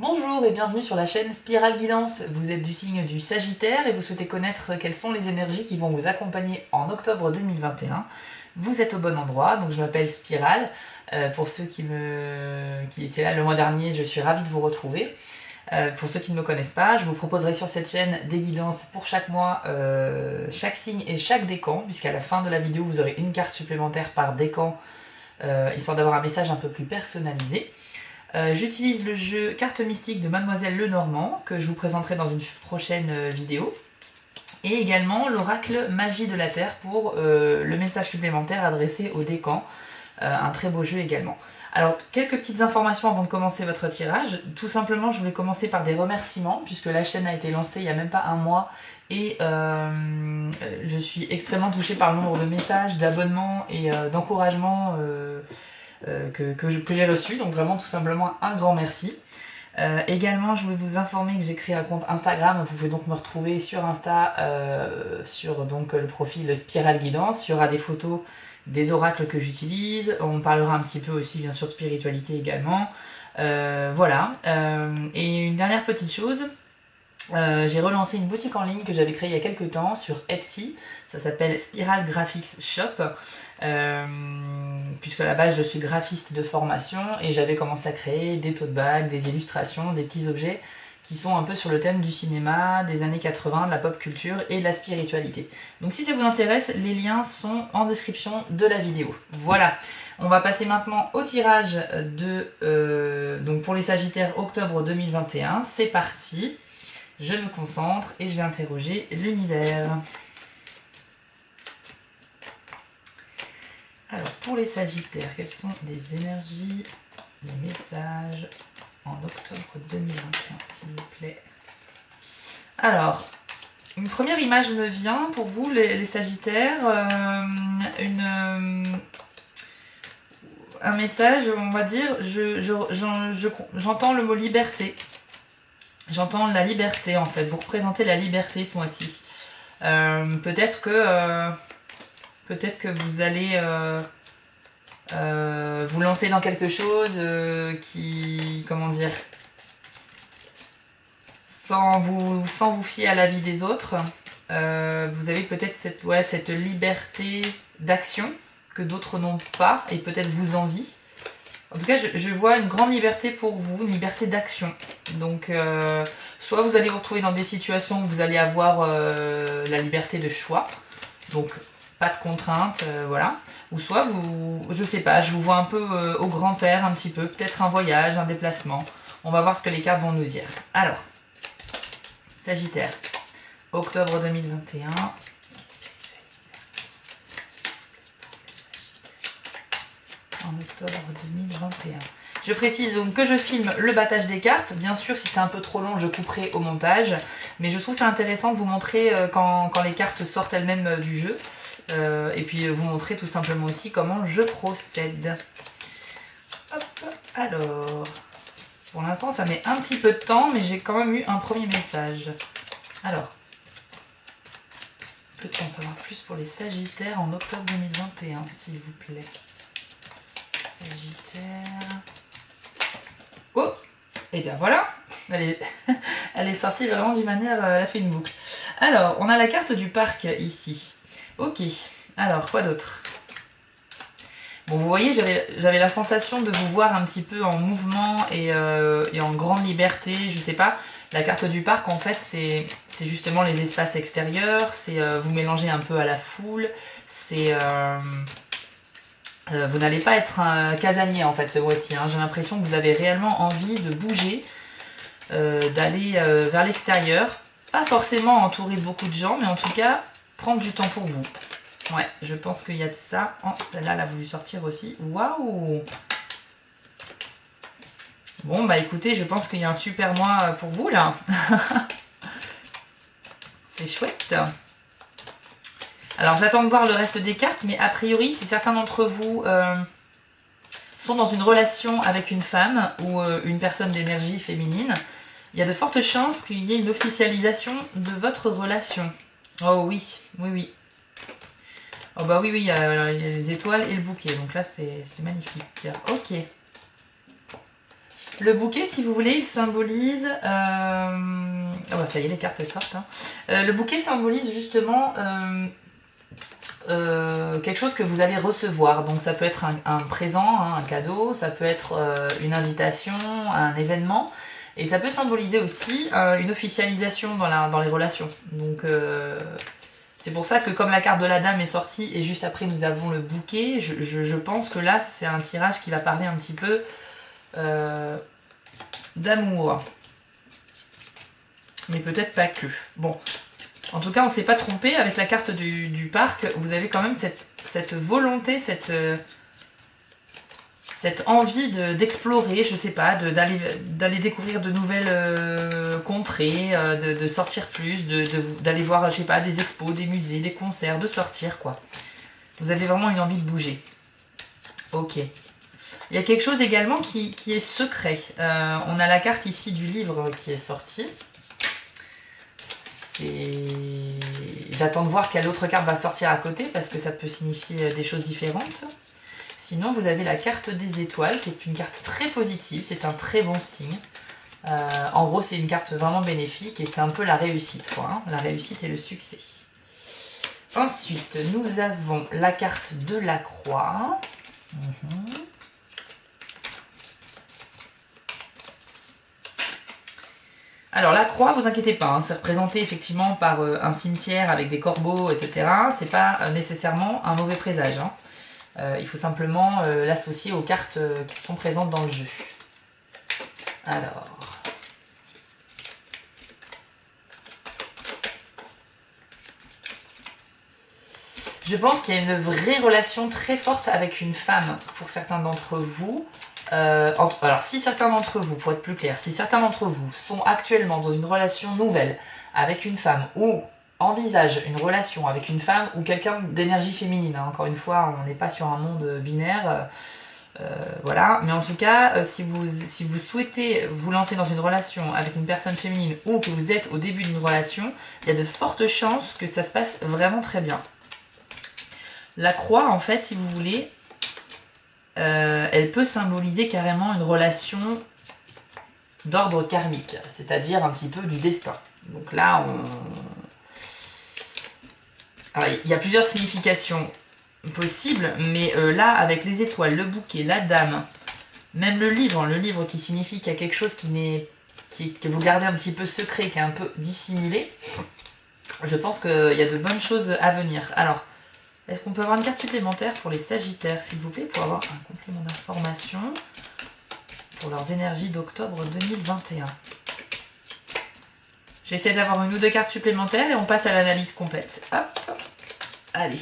Bonjour et bienvenue sur la chaîne Spirale Guidance. Vous êtes du signe du Sagittaire et vous souhaitez connaître quelles sont les énergies qui vont vous accompagner en octobre 2021. Vous êtes au bon endroit, donc je m'appelle Spirale. Pour ceux qui étaient là le mois dernier, je suis ravie de vous retrouver. Pour ceux qui ne me connaissent pas, je vous proposerai sur cette chaîne des guidances pour chaque mois, chaque signe et chaque décan, puisqu'à la fin de la vidéo vous aurez une carte supplémentaire par décan, histoire d'avoir un message un peu plus personnalisé. J'utilise le jeu Carte Mystique de Mademoiselle Lenormand, que je vous présenterai dans une prochaine vidéo. Et également l'oracle Magie de la Terre pour le message supplémentaire adressé au décan. Un très beau jeu également. Alors, quelques petites informations avant de commencer votre tirage. Tout simplement, je voulais commencer par des remerciements, puisque la chaîne a été lancée il n'y a même pas un mois. Et je suis extrêmement touchée par le nombre de messages, d'abonnements et d'encouragements que j'ai reçu, donc vraiment tout simplement un grand merci. Également, je voulais vous informer que j'ai créé un compte Instagram. Vous pouvez donc me retrouver sur Insta, sur donc, le profil Spirale Guidance. Il y aura des photos des oracles que j'utilise. On parlera un petit peu aussi bien sûr de spiritualité également. Voilà. Et une dernière petite chose. J'ai relancé une boutique en ligne que j'avais créée il y a quelques temps sur Etsy. Ça s'appelle Spiral Graphics Shop. Puisque à la base je suis graphiste de formation et j'avais commencé à créer des tote bags, des illustrations, des petits objets qui sont un peu sur le thème du cinéma, des années 80, de la pop culture et de la spiritualité. Donc si ça vous intéresse, les liens sont en description de la vidéo. Voilà, on va passer maintenant au tirage donc pour les Sagittaires octobre 2021. C'est parti, je me concentre et je vais interroger l'univers. Alors, pour les Sagittaires, quelles sont les énergies, les messages en octobre 2021, s'il vous plaît? Alors, une première image me vient pour vous, les Sagittaires, un message, on va dire, j'entends le mot liberté. J'entends la liberté, en fait. Vous représentez la liberté ce mois-ci. Peut-être que vous allez vous lancer dans quelque chose qui, comment dire, sans vous fier à l'avis des autres. Vous avez peut-être cette liberté d'action que d'autres n'ont pas et peut-être vous envient. En tout cas, je vois une grande liberté pour vous, une liberté d'action. Donc, soit vous allez vous retrouver dans des situations où vous allez avoir la liberté de choix. Donc, pas de contraintes, voilà. Ou soit je sais pas, je vous vois un peu au grand air un petit peu, peut-être un voyage, un déplacement. On va voir ce que les cartes vont nous dire. Alors, Sagittaire, octobre 2021. En octobre 2021. Je précise donc que je filme le battage des cartes. Bien sûr, si c'est un peu trop long, je couperai au montage. Mais je trouve ça intéressant de vous montrer quand les cartes sortent elles-mêmes du jeu. Et puis vous montrer tout simplement aussi comment je procède. Hop, alors, pour l'instant ça met un petit peu de temps, mais j'ai quand même eu un premier message. Alors, peut-on savoir plus pour les Sagittaires en octobre 2021, s'il vous plaît? Sagittaire. Oh, et bien voilà, elle est sortie vraiment d'une manière, elle a fait une boucle. Alors, on a la carte du parc ici. Ok, alors quoi d'autre? Bon, vous voyez, j'avais la sensation de vous voir un petit peu en mouvement et en grande liberté, je sais pas. La carte du parc, en fait, c'est justement les espaces extérieurs, c'est vous mélangez un peu à la foule, c'est... vous n'allez pas être un casanier, en fait, ce mois-ci. Hein. J'ai l'impression que vous avez réellement envie de bouger, d'aller vers l'extérieur. Pas forcément entouré de beaucoup de gens, mais en tout cas... prendre du temps pour vous. Ouais, je pense qu'il y a de ça. Oh, celle-là, elle a voulu sortir aussi. Waouh! Bon, bah écoutez, je pense qu'il y a un super mois pour vous, là. C'est chouette. Alors, j'attends de voir le reste des cartes, mais a priori, si certains d'entre vous sont dans une relation avec une femme ou une personne d'énergie féminine, il y a de fortes chances qu'il y ait une officialisation de votre relation. Oh oui, oui, oui. Oh bah oui, oui, il y a les étoiles et le bouquet. Donc là, c'est magnifique. Ok. Le bouquet, si vous voulez, il symbolise... Oh bah ça y est, les cartes elles sortent. Hein. Le bouquet symbolise justement quelque chose que vous allez recevoir. Donc ça peut être un présent, hein, un cadeau, ça peut être une invitation, un événement. Et ça peut symboliser aussi une officialisation dans les relations. Donc c'est pour ça que comme la carte de la dame est sortie et juste après nous avons le bouquet, je pense que là c'est un tirage qui va parler un petit peu d'amour. Mais peut-être pas que. Bon, en tout cas on s'est pas trompé avec la carte du parc. Vous avez quand même cette volonté, cette envie d'explorer, je sais pas, d'aller découvrir de nouvelles contrées, de sortir plus, d'aller voir, je sais pas, des expos, des musées, des concerts, de sortir quoi. Vous avez vraiment une envie de bouger. Ok. Il y a quelque chose également qui est secret. On a la carte ici du livre qui est sorti. J'attends de voir quelle autre carte va sortir à côté parce que ça peut signifier des choses différentes. Sinon, vous avez la carte des étoiles, qui est une carte très positive, c'est un très bon signe. En gros, c'est une carte vraiment bénéfique et c'est un peu la réussite, quoi, hein, la réussite et le succès. Ensuite, nous avons la carte de la croix. Alors la croix, vous inquiétez pas, hein, c'est représenté effectivement par un cimetière avec des corbeaux, etc. C'est pas nécessairement un mauvais présage, hein. Il faut simplement l'associer aux cartes qui sont présentes dans le jeu. Alors... Je pense qu'il y a une vraie relation très forte avec une femme pour certains d'entre vous. Alors si certains d'entre vous, pour être plus clair, si certains d'entre vous sont actuellement dans une relation nouvelle avec une femme ou envisage une relation avec une femme ou quelqu'un d'énergie féminine. Hein. Encore une fois, on n'est pas sur un monde binaire. Voilà. Mais en tout cas, si vous souhaitez vous lancer dans une relation avec une personne féminine ou que vous êtes au début d'une relation, il y a de fortes chances que ça se passe vraiment très bien. La croix, en fait, si vous voulez, elle peut symboliser carrément une relation d'ordre karmique, c'est-à-dire un petit peu du destin. Donc là, alors, il y a plusieurs significations possibles, mais là, avec les étoiles, le bouquet, la dame, même le livre qui signifie qu'il y a quelque chose que vous gardez un petit peu secret, qui est un peu dissimulé, je pense qu'il y a de bonnes choses à venir. Alors, est-ce qu'on peut avoir une carte supplémentaire pour les Sagittaires, s'il vous plaît, pour avoir un complément d'information pour leurs énergies d'octobre 2021. J'essaie d'avoir une ou deux cartes supplémentaires et on passe à l'analyse complète. Hop, hop. Allez.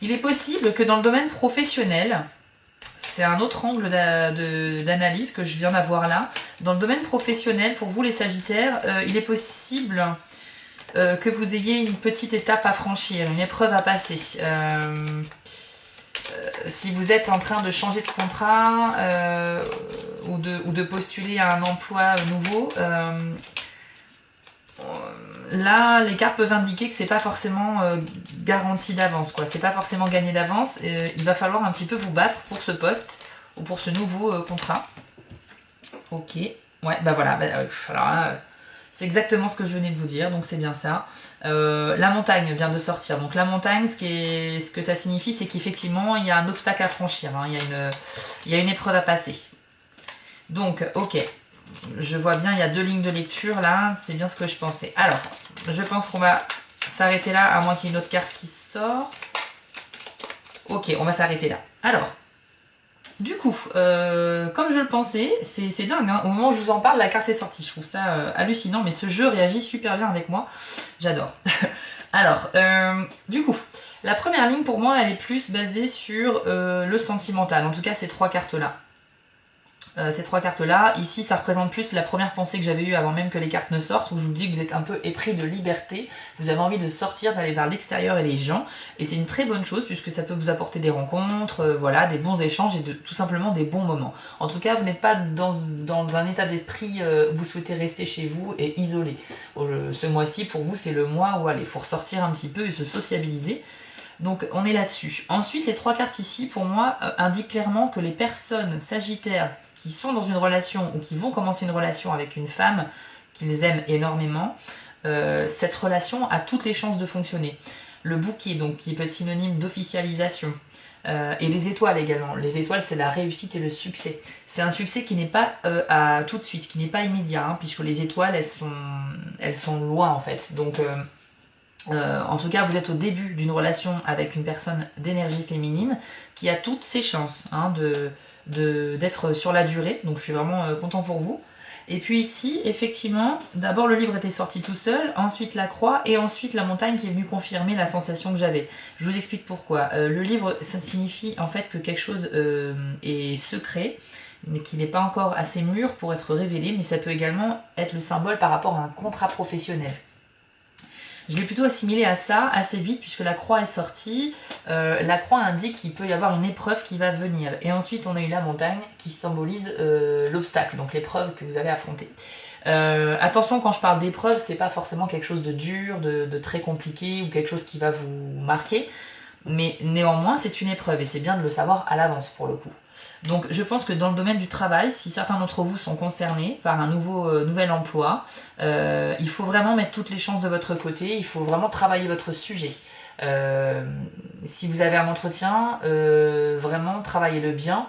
Il est possible que dans le domaine professionnel, c'est un autre angle d'analyse que je viens d'avoir là, dans le domaine professionnel, pour vous les Sagittaires, il est possible que vous ayez une petite étape à franchir, une épreuve à passer. Si vous êtes en train de changer de contrat ou de postuler à un emploi nouveau, là, les cartes peuvent indiquer que c'est pas forcément garanti d'avance, quoi. C'est pas forcément gagné d'avance. Il va falloir un petit peu vous battre pour ce poste ou pour ce nouveau contrat. Ok. Ouais, bah voilà. Alors, c'est exactement ce que je venais de vous dire, donc c'est bien ça. La montagne vient de sortir. Donc la montagne, ce que ça signifie, c'est qu'effectivement, il y a un obstacle à franchir. Hein. Il y a une épreuve à passer. Donc, ok. Je vois bien, il y a deux lignes de lecture là, c'est bien ce que je pensais. Alors, je pense qu'on va s'arrêter là, à moins qu'il y ait une autre carte qui sort. Ok, on va s'arrêter là. Alors, du coup, comme je le pensais, c'est dingue, hein, au moment où je vous en parle, la carte est sortie. Je trouve ça hallucinant, mais ce jeu réagit super bien avec moi. J'adore. Alors, du coup, la première ligne pour moi, elle est plus basée sur le sentimental. En tout cas, ces trois cartes-là. ces 3 cartes-là. Ici, ça représente plus la première pensée que j'avais eue avant même que les cartes ne sortent, où je vous dis que vous êtes un peu épris de liberté, vous avez envie de sortir, d'aller vers l'extérieur et les gens, et c'est une très bonne chose puisque ça peut vous apporter des rencontres, voilà, des bons échanges et tout simplement des bons moments. En tout cas, vous n'êtes pas dans un état d'esprit où vous souhaitez rester chez vous et isolé. Ce mois-ci, pour vous, c'est le mois où il faut ressortir un petit peu et se sociabiliser. Donc on est là-dessus. Ensuite, les 3 cartes ici, pour moi, indiquent clairement que les personnes sagittaires qui sont dans une relation ou qui vont commencer une relation avec une femme qu'ils aiment énormément, cette relation a toutes les chances de fonctionner. Le bouquet, donc, qui peut être synonyme d'officialisation, et les étoiles également. Les étoiles, c'est la réussite et le succès. C'est un succès qui n'est pas à tout de suite, qui n'est pas immédiat, hein, puisque les étoiles, elles sont loin en fait. Donc en tout cas, vous êtes au début d'une relation avec une personne d'énergie féminine qui a toutes ses chances hein, d'être sur la durée. Donc je suis vraiment content pour vous. Et puis ici, effectivement, d'abord le livre était sorti tout seul, ensuite la croix et ensuite la montagne qui est venue confirmer la sensation que j'avais. Je vous explique pourquoi. Le livre, ça signifie en fait que quelque chose est secret, mais qu'il n'est pas encore assez mûr pour être révélé, mais ça peut également être le symbole par rapport à un contrat professionnel. Je l'ai plutôt assimilé à ça assez vite puisque la croix est sortie. La croix indique qu'il peut y avoir une épreuve qui va venir. Et ensuite, on a eu la montagne qui symbolise l'obstacle, donc l'épreuve que vous allez affronter. Attention, quand je parle d'épreuve, c'est pas forcément quelque chose de dur, de très compliqué ou quelque chose qui va vous marquer. Mais néanmoins, c'est une épreuve et c'est bien de le savoir à l'avance pour le coup. Donc je pense que dans le domaine du travail, si certains d'entre vous sont concernés par un nouvel emploi, il faut vraiment mettre toutes les chances de votre côté, il faut vraiment travailler votre sujet. Si vous avez un entretien, vraiment travaillez-le bien.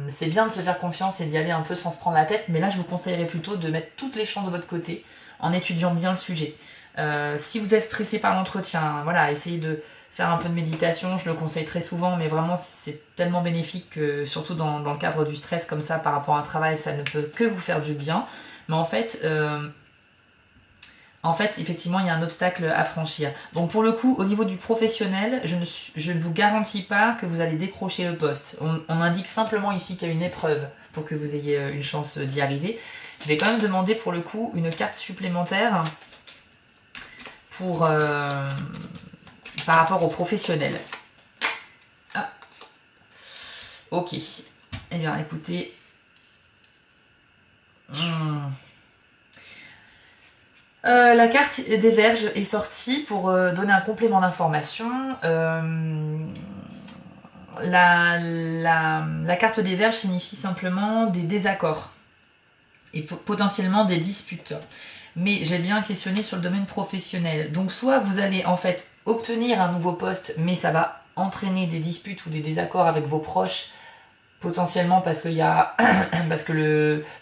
C'est bien de se faire confiance et d'y aller un peu sans se prendre la tête, mais là je vous conseillerais plutôt de mettre toutes les chances de votre côté en étudiant bien le sujet. Si vous êtes stressé par l'entretien, voilà, essayez de faire un peu de méditation, je le conseille très souvent, mais vraiment c'est tellement bénéfique que, surtout dans le cadre du stress comme ça par rapport à un travail, ça ne peut que vous faire du bien. Mais en fait, effectivement, il y a un obstacle à franchir. Donc pour le coup, au niveau du professionnel, je ne vous garantis pas que vous allez décrocher le poste. On indique simplement ici qu'il y a une épreuve pour que vous ayez une chance d'y arriver. Je vais quand même demander pour le coup une carte supplémentaire pour... par rapport aux professionnels. Ah. Ok. Eh bien, écoutez. La carte des Vierges est sortie pour donner un complément d'information. La carte des Vierges signifie simplement des désaccords et potentiellement des disputes. Mais j'ai bien questionné sur le domaine professionnel. Donc soit vous allez en fait obtenir un nouveau poste, mais ça va entraîner des disputes ou des désaccords avec vos proches, potentiellement parce que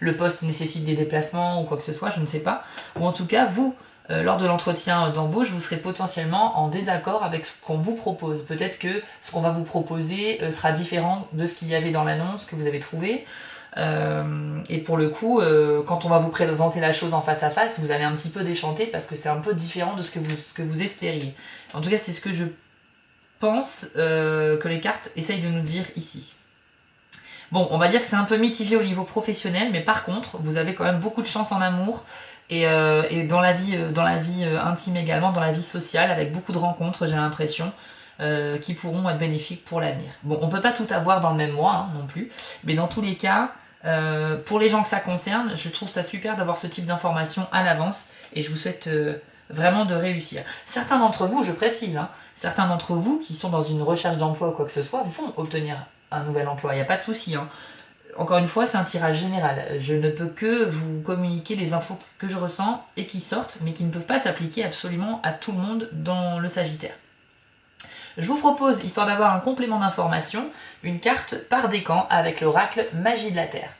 le poste nécessite des déplacements ou quoi que ce soit, je ne sais pas. Ou en tout cas, vous, lors de l'entretien d'embauche, vous serez potentiellement en désaccord avec ce qu'on vous propose. Peut-être que ce qu'on va vous proposer sera différent de ce qu'il y avait dans l'annonce que vous avez trouvé. Et pour le coup, quand on va vous présenter la chose en face à face, vous allez un petit peu déchanter parce que c'est un peu différent de ce que vous espériez. En tout cas, c'est ce que je pense que les cartes essayent de nous dire ici. Bon, on va dire que c'est un peu mitigé au niveau professionnel, mais par contre, vous avez quand même beaucoup de chance en amour et dans la vie intime également, dans la vie sociale, avec beaucoup de rencontres, j'ai l'impression. Qui pourront être bénéfiques pour l'avenir. Bon, on peut pas tout avoir dans le même mois hein, non plus, mais dans tous les cas, pour les gens que ça concerne, je trouve ça super d'avoir ce type d'informations à l'avance et je vous souhaite vraiment de réussir. Certains d'entre vous, je précise, hein, certains d'entre vous qui sont dans une recherche d'emploi ou quoi que ce soit, vont obtenir un nouvel emploi, il n'y a pas de souci. Hein. Encore une fois, c'est un tirage général. Je ne peux que vous communiquer les infos que je ressens et qui sortent, mais qui ne peuvent pas s'appliquer absolument à tout le monde dans le Sagittaire. Je vous propose, histoire d'avoir un complément d'information, une carte par décan avec l'oracle Magie de la Terre.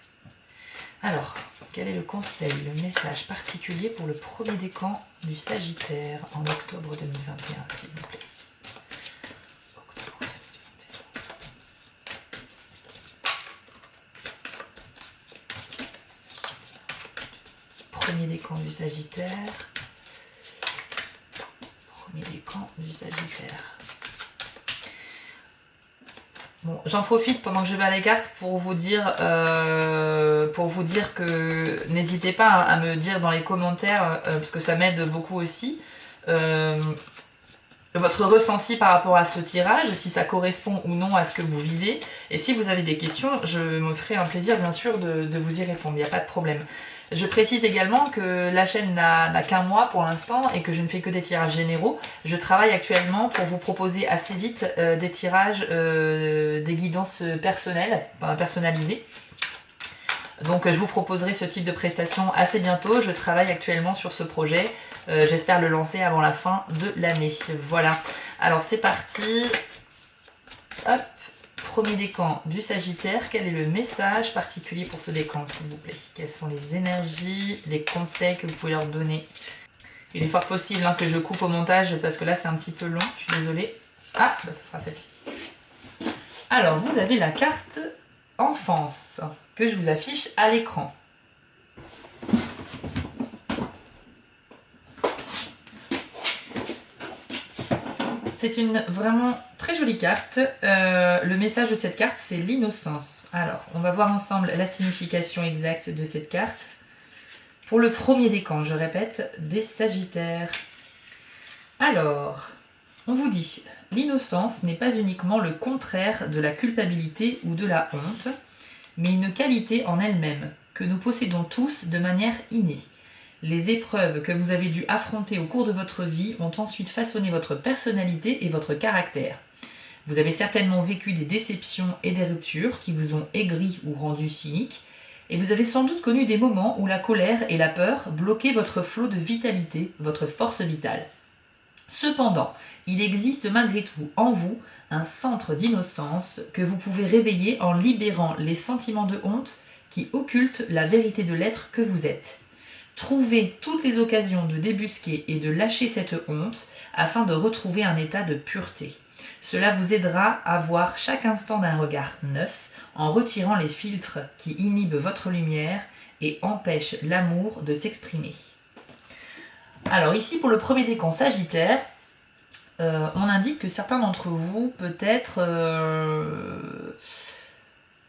Alors, quel est le conseil, le message particulier pour le premier décan du Sagittaire en octobre 2021, s'il vous plaît? Octobre 2021. Premier décan du Sagittaire. Premier décan du Sagittaire. Bon, j'en profite pendant que je vais à les cartes pour vous dire que n'hésitez pas à me dire dans les commentaires, parce que ça m'aide beaucoup aussi, votre ressenti par rapport à ce tirage, si ça correspond ou non à ce que vous vivez. Et si vous avez des questions, je me ferai un plaisir bien sûr de vous y répondre, il n'y a pas de problème. Je précise également que la chaîne n'a qu'un mois pour l'instant et que je ne fais que des tirages généraux. Je travaille actuellement pour vous proposer assez vite des tirages, des guidances personnelles, personnalisées. Donc je vous proposerai ce type de prestation assez bientôt. Je travaille actuellement sur ce projet. J'espère le lancer avant la fin de l'année. Voilà. Alors c'est parti. Hop. Premier décan du Sagittaire. Quel est le message particulier pour ce décan, s'il vous plaît? Quelles sont les énergies, les conseils que vous pouvez leur donner? Il est fort possible que je coupe au montage parce que là c'est un petit peu long. Je suis désolée. Ah, bah, ça sera celle-ci. Alors vous avez la carte enfance que je vous affiche à l'écran. C'est une vraiment très jolie carte. Le message de cette carte, c'est l'innocence. Alors, on va voir ensemble la signification exacte de cette carte. Pour le premier décan, je répète, des Sagittaires. Alors, on vous dit, l'innocence n'est pas uniquement le contraire de la culpabilité ou de la honte, mais une qualité en elle-même, que nous possédons tous de manière innée. Les épreuves que vous avez dû affronter au cours de votre vie ont ensuite façonné votre personnalité et votre caractère. Vous avez certainement vécu des déceptions et des ruptures qui vous ont aigri ou rendu cynique, et vous avez sans doute connu des moments où la colère et la peur bloquaient votre flot de vitalité, votre force vitale. Cependant, il existe malgré tout en vous un centre d'innocence que vous pouvez réveiller en libérant les sentiments de honte qui occultent la vérité de l'être que vous êtes. Trouvez toutes les occasions de débusquer et de lâcher cette honte afin de retrouver un état de pureté. Cela vous aidera à voir chaque instant d'un regard neuf en retirant les filtres qui inhibent votre lumière et empêchent l'amour de s'exprimer. Alors ici pour le premier décan Sagittaire, on indique que certains d'entre vous peut-être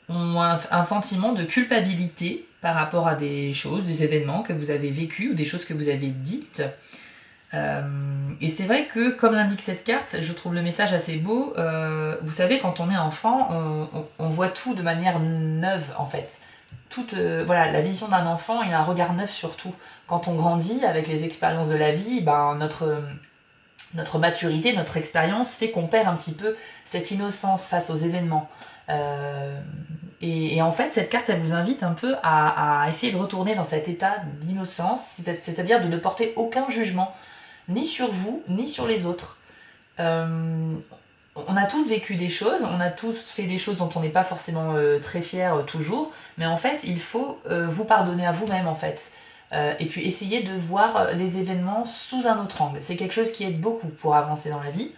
ont un sentiment de culpabilité par rapport à des choses, des événements que vous avez vécus ou des choses que vous avez dites. Et c'est vrai que, comme l'indique cette carte, je trouve le message assez beau. Vous savez, quand on est enfant, on voit tout de manière neuve, en fait. Voilà, la vision d'un enfant, il a un regard neuf sur tout. Quand on grandit avec les expériences de la vie, notre maturité, notre expérience fait qu'on perd un petit peu cette innocence face aux événements. Et en fait, cette carte, elle vous invite un peu à essayer de retourner dans cet état d'innocence, c'est-à-dire de ne porter aucun jugement, ni sur vous, ni sur les autres. On a tous vécu des choses, on a tous fait des choses dont on n'est pas forcément très fier toujours, mais en fait, il faut vous pardonner à vous-même, en fait. Et puis essayer de voir les événements sous un autre angle. C'est quelque chose qui aide beaucoup pour avancer dans la vie.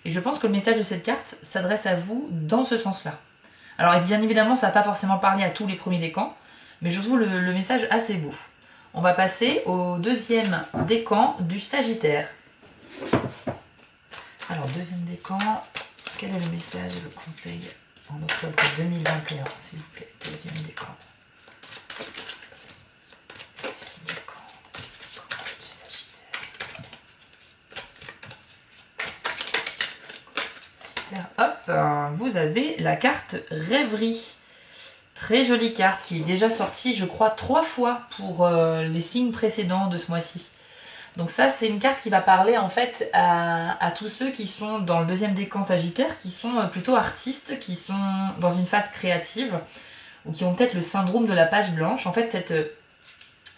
Et je pense que le message de cette carte s'adresse à vous dans ce sens-là. Alors bien évidemment, ça va pas forcément parler à tous les premiers décans, mais je trouve le message assez beau. On va passer au deuxième décan du Sagittaire. Alors deuxième décan, quel est le message et le conseil en octobre 2021, s'il vous plaît? Deuxième décan. Deuxième décan du Sagittaire. Hop, vous avez la carte Rêverie. Très jolie carte qui est déjà sortie, je crois, 3 fois pour les signes précédents de ce mois-ci. Donc ça, c'est une carte qui va parler en fait à tous ceux qui sont dans le deuxième décan Sagittaire, qui sont plutôt artistes, qui sont dans une phase créative, ou qui ont peut-être le syndrome de la page blanche. En fait,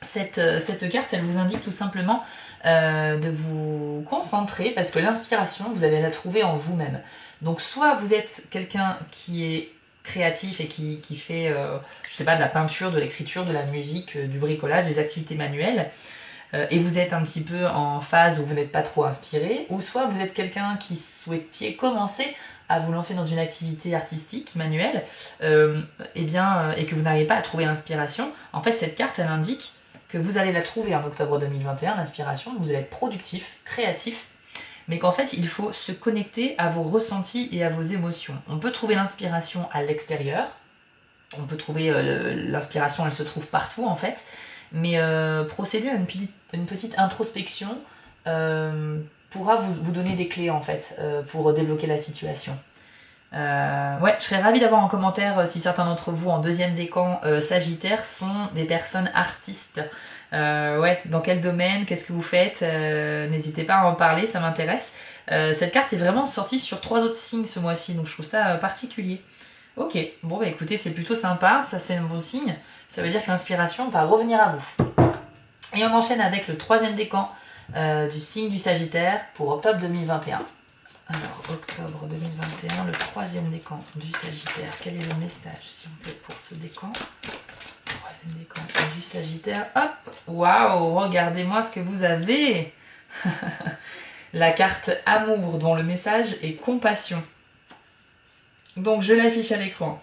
cette carte, elle vous indique tout simplement de vous concentrer, parce que l'inspiration, vous allez la trouver en vous-même. Donc soit vous êtes quelqu'un qui est créatif et qui fait, je sais pas, de la peinture, de l'écriture, de la musique, du bricolage, des activités manuelles, et vous êtes un petit peu en phase où vous n'êtes pas trop inspiré, ou soit vous êtes quelqu'un qui souhaitiez commencer à vous lancer dans une activité artistique, manuelle, et que vous n'arrivez pas à trouver l'inspiration. En fait, cette carte, elle indique que vous allez la trouver en octobre 2021, l'inspiration, vous allez être productif, créatif, mais qu'en fait il faut se connecter à vos ressentis et à vos émotions. On peut trouver l'inspiration à l'extérieur, on peut trouver l'inspiration, elle se trouve partout en fait, mais procéder à une petite introspection pourra vous donner des clés en fait pour débloquer la situation. Ouais, je serais ravie d'avoir en commentaire si certains d'entre vous en deuxième décan Sagittaire sont des personnes artistes. Ouais, dans quel domaine, qu'est-ce que vous faites, n'hésitez pas à en parler, ça m'intéresse. Cette carte est vraiment sortie sur 3 autres signes ce mois-ci, donc je trouve ça particulier. Ok, bon bah écoutez, c'est plutôt sympa, ça c'est un bon signe, ça veut dire que l'inspiration va revenir à vous. Et on enchaîne avec le 3e décan du signe du Sagittaire pour octobre 2021. Alors, octobre 2021, le 3e décan du Sagittaire. Quel est le message, s'il vous plaît, pour ce décan? 3e décan du Sagittaire. Hop! Waouh! Regardez-moi ce que vous avez! La carte Amour, dont le message est Compassion. Donc, je l'affiche à l'écran.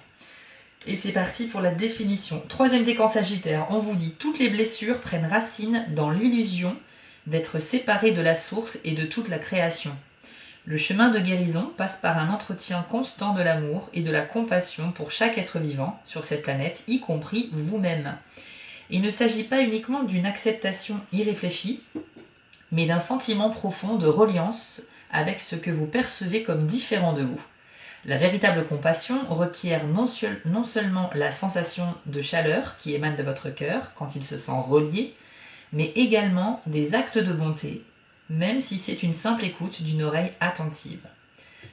Et c'est parti pour la définition. 3e décan Sagittaire, on vous dit « Toutes les blessures prennent racine dans l'illusion d'être séparées de la source et de toute la création. » Le chemin de guérison passe par un entretien constant de l'amour et de la compassion pour chaque être vivant sur cette planète, y compris vous-même. Il ne s'agit pas uniquement d'une acceptation irréfléchie, mais d'un sentiment profond de reliance avec ce que vous percevez comme différent de vous. La véritable compassion requiert non seulement la sensation de chaleur qui émane de votre cœur quand il se sent relié, mais également des actes de bonté, même si c'est une simple écoute d'une oreille attentive.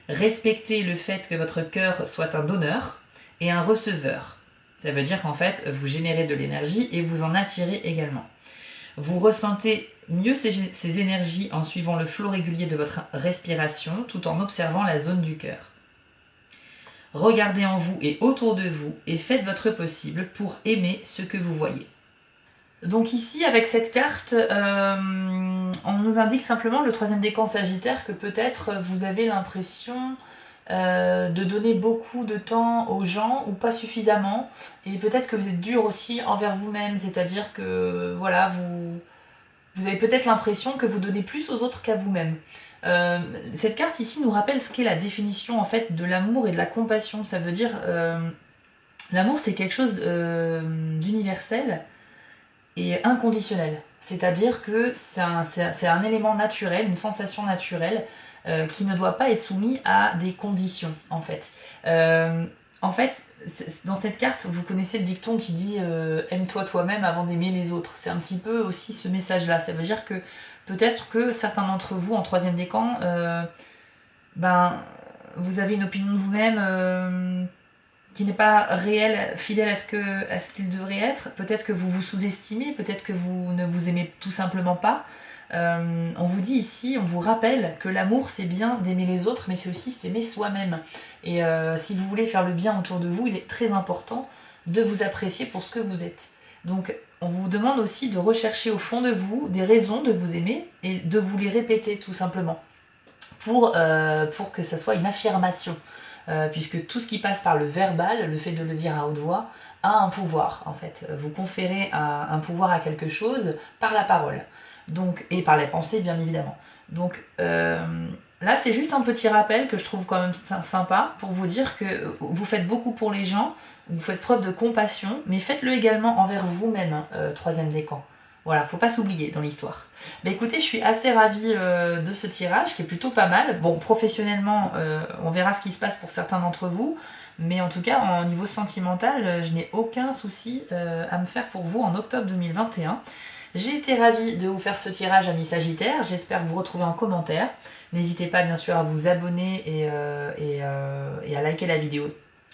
Respectez le fait que votre cœur soit un donneur et un receveur. Ça veut dire qu'en fait, vous générez de l'énergie et vous en attirez également. Vous ressentez mieux ces énergies en suivant le flot régulier de votre respiration tout en observant la zone du cœur. Regardez en vous et autour de vous et faites votre possible pour aimer ce que vous voyez. Donc ici, avec cette carte, on nous indique simplement le 3e décan Sagittaire que peut-être vous avez l'impression de donner beaucoup de temps aux gens ou pas suffisamment, et peut-être que vous êtes dur aussi envers vous-même, c'est-à-dire que voilà, vous avez peut-être l'impression que vous donnez plus aux autres qu'à vous-même. Cette carte ici nous rappelle ce qu'est la définition en fait de l'amour et de la compassion. Ça veut dire l'amour c'est quelque chose d'universel et inconditionnel. C'est-à-dire que c'est un élément naturel, une sensation naturelle qui ne doit pas être soumis à des conditions, en fait. En fait, dans cette carte, vous connaissez le dicton qui dit aime-toi toi-même avant d'aimer les autres. C'est un petit peu aussi ce message-là. Ça veut dire que peut-être que certains d'entre vous, en 3e décan, vous avez une opinion de vous-même qui n'est pas réel, fidèle à ce qu'il devrait être. Peut-être que vous vous sous-estimez, peut-être que vous ne vous aimez tout simplement pas. On vous dit ici, on vous rappelle que l'amour c'est bien d'aimer les autres, mais c'est aussi s'aimer soi-même. Et si vous voulez faire le bien autour de vous, il est très important de vous apprécier pour ce que vous êtes. Donc on vous demande aussi de rechercher au fond de vous des raisons de vous aimer et de vous les répéter tout simplement pour que ça soit une affirmation. Puisque tout ce qui passe par le verbal, le fait de le dire à haute voix, a un pouvoir en fait. Vous conférez un pouvoir à quelque chose par la parole, donc, et par la pensée bien évidemment. Donc là c'est juste un petit rappel que je trouve quand même sympa pour vous dire que vous faites beaucoup pour les gens, vous faites preuve de compassion, mais faites-le également envers vous-même, 3e décan. Voilà, faut pas s'oublier dans l'histoire. Mais écoutez, je suis assez ravie de ce tirage qui est plutôt pas mal. Bon, professionnellement, on verra ce qui se passe pour certains d'entre vous. Mais en tout cas, au niveau sentimental, je n'ai aucun souci à me faire pour vous en octobre 2021. J'ai été ravie de vous faire ce tirage, amis Sagittaires. J'espère vous retrouver en commentaire. N'hésitez pas bien sûr à vous abonner et à liker la vidéo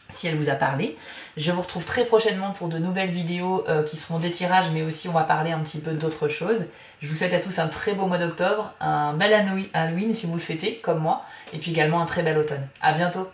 si elle vous a parlé. Je vous retrouve très prochainement pour de nouvelles vidéos qui seront des tirages, mais aussi on va parler un petit peu d'autres choses. Je vous souhaite à tous un très beau mois d'octobre, un bel Halloween si vous le fêtez, comme moi, et puis également un très bel automne. À bientôt!